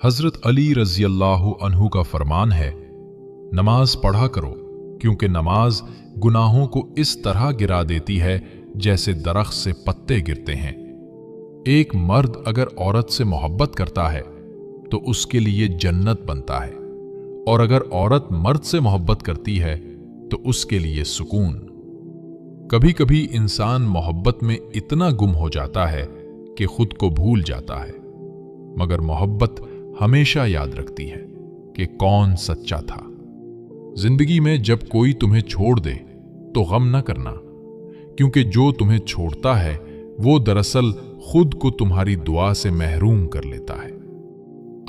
हजरत अली रजी अल्लाह अन्हु का फरमान है, नमाज पढ़ा करो क्योंकि नमाज गुनाहों को इस तरह गिरा देती है जैसे दरख्त से पत्ते गिरते हैं। एक मर्द अगर औरत से मोहब्बत करता है तो उसके लिए जन्नत बनता है, और अगर औरत मर्द से मोहब्बत करती है तो उसके लिए सुकून। कभी कभी इंसान मोहब्बत में इतना गुम हो जाता है कि खुद को भूल जाता है, मगर मोहब्बत हमेशा याद रखती है कि कौन सच्चा था। जिंदगी में जब कोई तुम्हें छोड़ दे तो गम न करना, क्योंकि जो तुम्हें छोड़ता है वो दरअसल खुद को तुम्हारी दुआ से महरूम कर लेता है।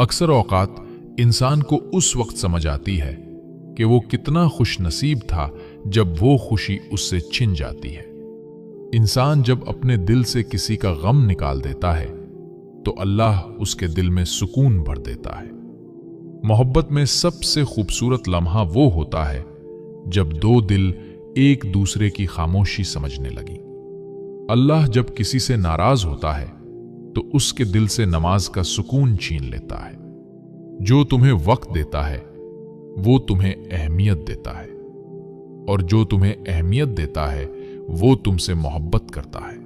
अक्सर औकात इंसान को उस वक्त समझ आती है कि वो कितना खुश नसीब था जब वो खुशी उससे छिन जाती है। इंसान जब अपने दिल से किसी का गम निकाल देता है तो अल्लाह उसके दिल में सुकून भर देता है। मोहब्बत में सबसे खूबसूरत लम्हा वो होता है जब दो दिल एक दूसरे की खामोशी समझने लगी। अल्लाह जब किसी से नाराज होता है तो उसके दिल से नमाज का सुकून छीन लेता है। जो तुम्हें वक्त देता है वो तुम्हें अहमियत देता है, और जो तुम्हें अहमियत देता है वो तुमसे मोहब्बत करता है।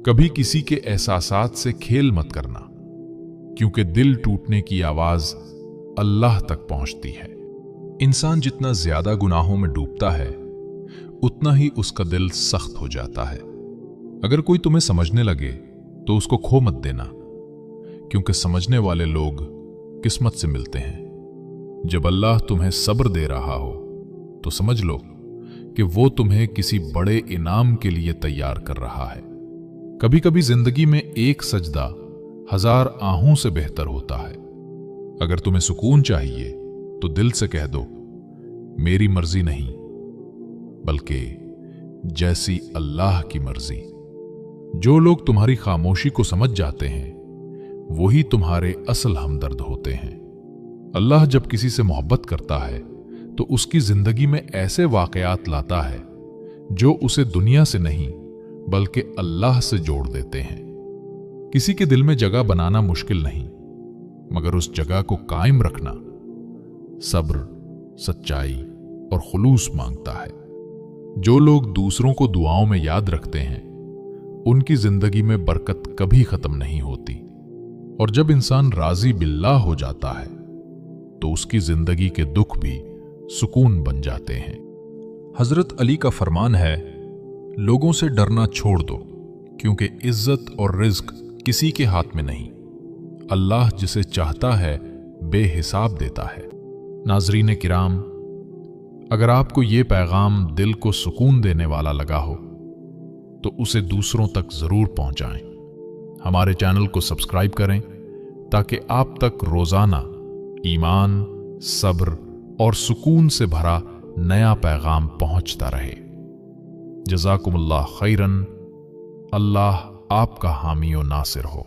कभी किसी के एहसासात से खेल मत करना, क्योंकि दिल टूटने की आवाज अल्लाह तक पहुंचती है। इंसान जितना ज्यादा गुनाहों में डूबता है उतना ही उसका दिल सख्त हो जाता है। अगर कोई तुम्हें समझने लगे तो उसको खो मत देना, क्योंकि समझने वाले लोग किस्मत से मिलते हैं। जब अल्लाह तुम्हें सब्र दे रहा हो तो समझ लो कि वो तुम्हें किसी बड़े इनाम के लिए तैयार कर रहा है। कभी कभी जिंदगी में एक सजदा 1000 आहों से बेहतर होता है। अगर तुम्हें सुकून चाहिए तो दिल से कह दो, मेरी मर्जी नहीं बल्कि जैसी अल्लाह की मर्जी। जो लोग तुम्हारी खामोशी को समझ जाते हैं वही तुम्हारे असल हमदर्द होते हैं। अल्लाह जब किसी से मोहब्बत करता है तो उसकी जिंदगी में ऐसे वाकयात लाता है जो उसे दुनिया से नहीं बल्कि अल्लाह से जोड़ देते हैं। किसी के दिल में जगह बनाना मुश्किल नहीं, मगर उस जगह को कायम रखना सब्र, सच्चाई और खुलूस मांगता है। जो लोग दूसरों को दुआओं में याद रखते हैं उनकी जिंदगी में बरकत कभी खत्म नहीं होती, और जब इंसान राजी बिल्लाह हो जाता है तो उसकी जिंदगी के दुख भी सुकून बन जाते हैं। हजरत अली का फरमान है, लोगों से डरना छोड़ दो, क्योंकि इज्जत और रिज्क किसी के हाथ में नहीं। अल्लाह जिसे चाहता है बेहिसाब देता है। नाज़रीन किराम, अगर आपको ये पैगाम दिल को सुकून देने वाला लगा हो तो उसे दूसरों तक जरूर पहुंचाएं। हमारे चैनल को सब्सक्राइब करें ताकि आप तक रोजाना ईमान, सब्र और सुकून से भरा नया पैगाम पहुंचता रहे। जज़ाकुमुल्लाह खैरन। अल्लाह आपका हामी व नासिर हो।